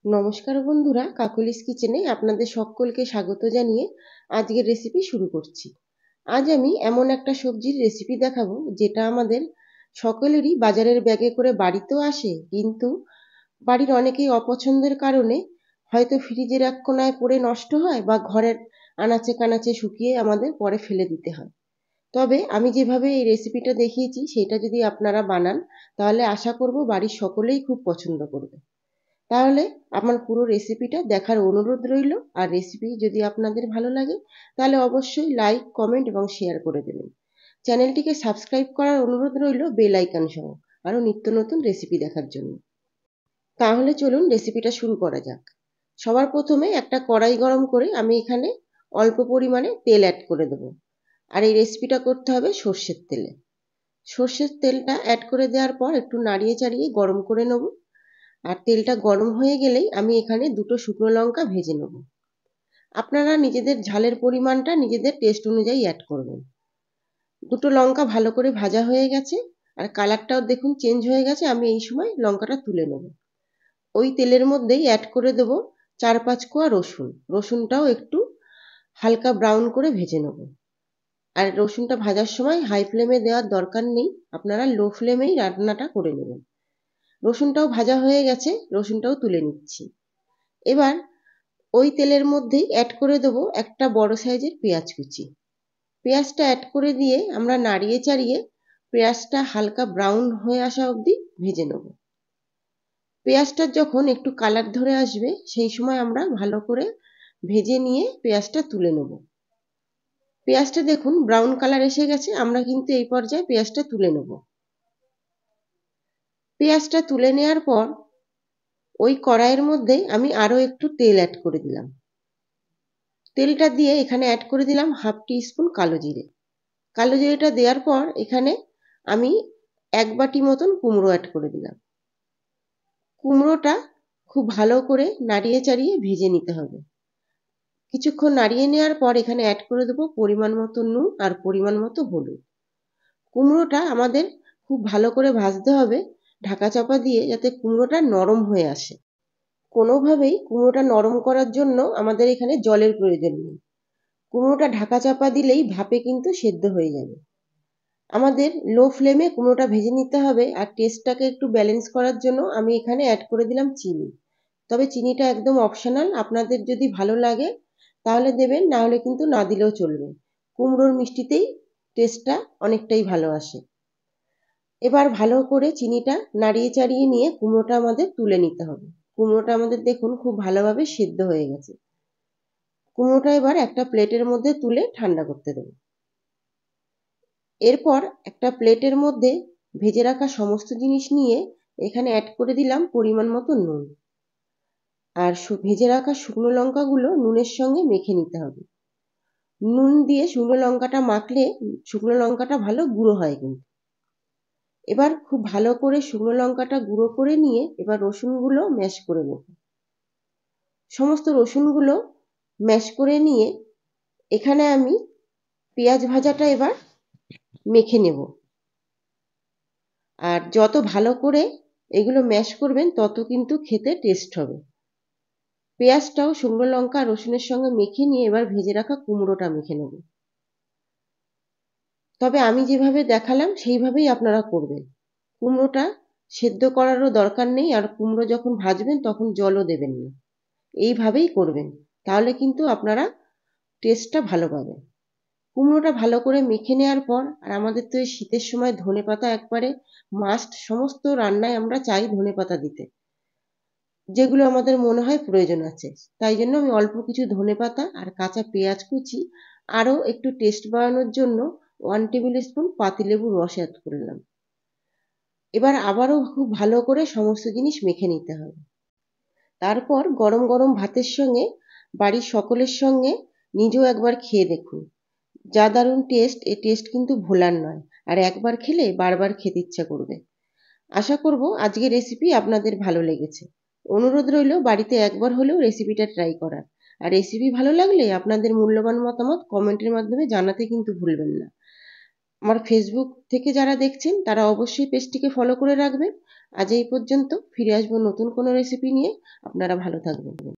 নমস্কার বন্ধুরা, কাকলিস কিচেনে আপনাদের সকলকে স্বাগত জানিয়ে আজকের রেসিপি শুরু করছি। আজ আমি এমন একটা সবজির রেসিপি দেখাবো যেটা আমাদের সকলেরই বাজারের ব্যাগে করে বাড়িতেও আসে, কিন্তু বাড়ির অনেকেই অপছন্দের কারণে হয়তো ফ্রিজের এক কোনায় পড়ে নষ্ট হয় বা ঘরের আনাচে কানাচে শুকিয়ে আমাদের পরে ফেলে দিতে হয়। তবে আমি যেভাবে এই রেসিপিটা দেখিয়েছি সেটা যদি আপনারা বানান, তাহলে আশা করব বাড়ির সকলেই খুব পছন্দ করবে। তাহলে আমার পুরো রেসিপিটা দেখার অনুরোধ রইল। আর রেসিপি যদি আপনাদের ভালো লাগে তাহলে অবশ্যই লাইক, কমেন্ট এবং শেয়ার করে দেবেন। চ্যানেলটিকে সাবস্ক্রাইব করার অনুরোধ রইল বেল আইকন সহ, আরও নিত্য নতুন রেসিপি দেখার জন্য। তাহলে চলুন রেসিপিটা শুরু করা যাক। সবার প্রথমে একটা কড়াই গরম করে আমি এখানে অল্প পরিমাণে তেল অ্যাড করে দেবো। আর এই রেসিপিটা করতে হবে সর্ষের তেলে। সর্ষের তেলটা অ্যাড করে দেওয়ার পর একটু নাড়িয়ে চাড়িয়ে গরম করে নেব। আর তেলটা গরম হয়ে গেলেই আমি এখানে দুটো শুকনো লঙ্কা ভেজে নেব। আপনারা নিজেদের ঝালের পরিমাণটা নিজেদের টেস্ট অনুযায়ী অ্যাড করবেন। দুটো লঙ্কা ভালো করে ভাজা হয়ে গেছে আর কালারটাও দেখুন চেঞ্জ হয়ে গেছে। আমি এই সময় লঙ্কাটা তুলে নেব। ওই তেলের মধ্যেই অ্যাড করে দেব 4-5 কোয়া রসুন। রসুনটাও একটু হালকা ব্রাউন করে ভেজে নেব। আর রসুনটা ভাজার সময় হাই ফ্লেমে দেওয়ার দরকার নেই, আপনারা লো ফ্লেমেই রান্নাটা করে নেবেন। রসুনটাও ভাজা হয়ে গেছে, রসুনটাও তুলে নিচ্ছি। এবার ওই তেলের মধ্যেই অ্যাড করে দেবো একটা বড় সাইজের পেঁয়াজ কুচি। পেঁয়াজটা অ্যাড করে দিয়ে আমরা নাড়িয়ে চাড়িয়ে পেঁয়াজটা হালকা ব্রাউন হয়ে আসা অবধি ভেজে নেব। পেঁয়াজটা যখন একটু কালার ধরে আসবে সেই সময় আমরা ভালো করে ভেজে নিয়ে পেঁয়াজটা তুলে নেব। পেঁয়াজটা দেখুন ব্রাউন কালার এসে গেছে, আমরা কিন্তু এই পর্যায়ে পেঁয়াজটা তুলে নেব। পেঁয়াজটা তুলে নেওয়ার পর ওই কড়াইয়ের মধ্যে আমি আরও একটু তেল অ্যাড করে দিলাম। তেলটা দিয়ে এখানে অ্যাড করে দিলাম হাফ টিস্পুন কালো জিরে। কালো জিরেটা দেওয়ার পর এখানে আমি 1 বাটি মতন কুমড়ো অ্যাড করে দিলাম। কুমড়োটা খুব ভালো করে নাড়িয়ে চাড়িয়ে ভেজে নিতে হবে। কিছুক্ষণ নাড়িয়ে নেওয়ার পর এখানে অ্যাড করে দেবো পরিমাণ মতো নুন আর পরিমাণ মতো হলুদ। কুমড়োটা আমাদের খুব ভালো করে ভাজতে হবে ঢাকা চাপা দিয়ে, যাতে কুমড়োটা নরম হয়ে আসে। কোনোভাবেই কুমড়োটা নরম করার জন্য আমাদের এখানে জলের প্রয়োজন নেই। কুমড়োটা ঢাকা চাপা দিলেই ভাপে কিন্তু সেদ্ধ হয়ে যাবে। আমাদের লো ফ্লেমে কুমড়োটা ভেজে নিতে হবে। আর টেস্টটাকে একটু ব্যালেন্স করার জন্য আমি এখানে অ্যাড করে দিলাম চিনি। তবে চিনিটা একদম অপশনাল, আপনাদের যদি ভালো লাগে তাহলে দেবেন, না হলে কিন্তু না দিলেও চলবে। কুমড়োর মিষ্টিতেই টেস্টটা অনেকটাই ভালো আসে। এবার ভালো করে চিনিটা নাড়িয়ে চাড়িয়ে নিয়ে কুমড়োটা আমাদের তুলে নিতে হবে। কুমড়োটা আমাদের দেখুন খুব ভালোভাবে সেদ্ধ হয়ে গেছে। কুমড়োটা এবার একটা প্লেটের মধ্যে তুলে ঠান্ডা করতে দেবো। এরপর একটা প্লেটের মধ্যে ভেজে রাখা সমস্ত জিনিস নিয়ে এখানে অ্যাড করে দিলাম পরিমাণ মতো নুন। আর ভেজে রাখা শুকনো লঙ্কাগুলো নুনের সঙ্গে মেখে নিতে হবে। নুন দিয়ে শুকনো লঙ্কাটা মাখলে শুকনো লঙ্কাটা ভালো গুঁড়ো হয় কিন্তু। এবার খুব ভালো করে শুকনো লঙ্কাটা গুঁড়ো করে নিয়ে এবার রসুনগুলো ম্যাশ করে নেব। সমস্ত রসুনগুলো ম্যাশ করে নিয়ে এখানে আমি পেঁয়াজ ভাজাটা এবার মেখে নেব। আর যত ভালো করে এগুলো ম্যাশ করবেন তত কিন্তু খেতে টেস্ট হবে। পেঁয়াজটাও শুকনো লঙ্কা আর রসুনের সঙ্গে মেখে নিয়ে এবার ভেজে রাখা কুমড়োটা মেখে নেব। তবে আমি যেভাবে দেখালাম সেইভাবেই আপনারা করবেন। কুমড়োটা সেদ্ধ করারও দরকার নেই, আর কুমড়ো যখন ভাজবেন তখন জলও দেবেন না, এইভাবেই করবেন। তাহলে কিন্তু আপনারা টেস্টটা ভালো পাবেন। কুমড়োটা ভালো করে মেখে নেওয়ার পর, আর আমাদের তো এই শীতের সময় ধনেপাতা একবারে মাস্ট, সমস্ত রান্নায় আমরা চাই ধনেপাতা দিতে, যেগুলো আমাদের মনে হয় প্রয়োজন আছে। তাই জন্য আমি অল্প কিছু ধনেপাতা আর কাঁচা পেঁয়াজ কুচি, আরও একটু টেস্ট বাড়ানোর জন্য 1 টেবিল স্পুন পাতিলেবুর রস অ্যাড করলাম। এবার আবারও খুব ভালো করে সমস্ত জিনিস মেখে নিতে হবে। তারপর গরম গরম ভাতের সঙ্গে বাড়ির সকলের সঙ্গে নিজেও একবার খেয়ে দেখুন। যা দারুণ টেস্ট, এই টেস্ট কিন্তু ভোলার নয়। আর একবার খেলে বারবার খেতে ইচ্ছা করবে। আশা করব আজকের রেসিপি আপনাদের ভালো লেগেছে। অনুরোধ রইল বাড়িতে একবার হলেও রেসিপিটা ট্রাই করার। আর রেসিপি ভালো লাগলে আপনাদের মূল্যবান মতামত কমেন্টের মাধ্যমে জানাতে কিন্তু ভুলবেন না। আমার ফেসবুক থেকে যারা দেখছেন তারা অবশ্যই পেজটিকে ফলো করে রাখবেন। আজ এই পর্যন্ত, ফিরে আসবো নতুন কোনো রেসিপি নিয়ে। আপনারা ভালো থাকবেন।